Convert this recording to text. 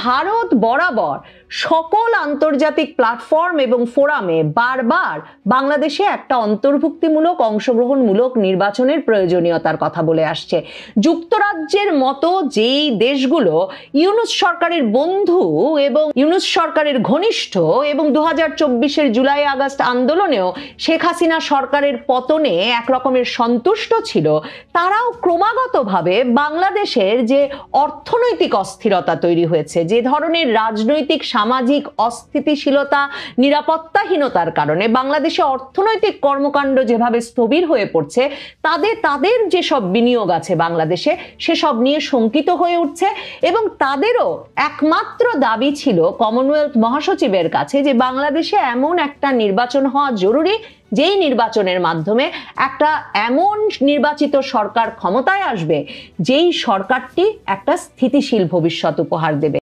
ভারত বরাবর সকল আন্তর্জাতিক প্ল্যাটফর্ম এবং ফোরামে বারবার বাংলাদেশে একটা অন্তর্ভুক্তিমূলক অংশগ্রহণমূলক নির্বাচনের প্রয়োজনীয়তার কথা বলে আসছে। যুক্তরাজ্যের মতো যেই দেশগুলো ইউনূস সরকারের বন্ধু এবং ইউনূস সরকারের ঘনিষ্ঠ এবং 2024-এর জুলাই আগস্ট আন্দোলনেও শেখ হাসিনা সরকারের পতনে একরকমের সন্তুষ্ট ছিল, তারাও ক্রমাগতভাবে বাংলাদেশের যে অর্থনৈতিক অস্থিরতা তৈরি হয়েছে, যে ধরনের রাজনৈতিক সামাজিক অস্থিতিশীলতা নিরাপত্তাহীনতার কারণে বাংলাদেশে অর্থনৈতিক কর্মকাণ্ড যেভাবে স্থবির হয়ে পড়ছে, তাদের যেসব বিনিয়োগ আছে বাংলাদেশে সেসব নিয়ে শঙ্কিত হয়ে উঠছে। এবং তাদেরও একমাত্র দাবি ছিল কমনওয়েলথ মহাসচিবের কাছে যে বাংলাদেশে এমন একটা নির্বাচন হওয়া জরুরি, যেই নির্বাচনের মাধ্যমে একটা এমন নির্বাচিত সরকার ক্ষমতায় আসবে যেই সরকারটি একটা স্থিতিশীল ভবিষ্যৎ উপহার দেবে।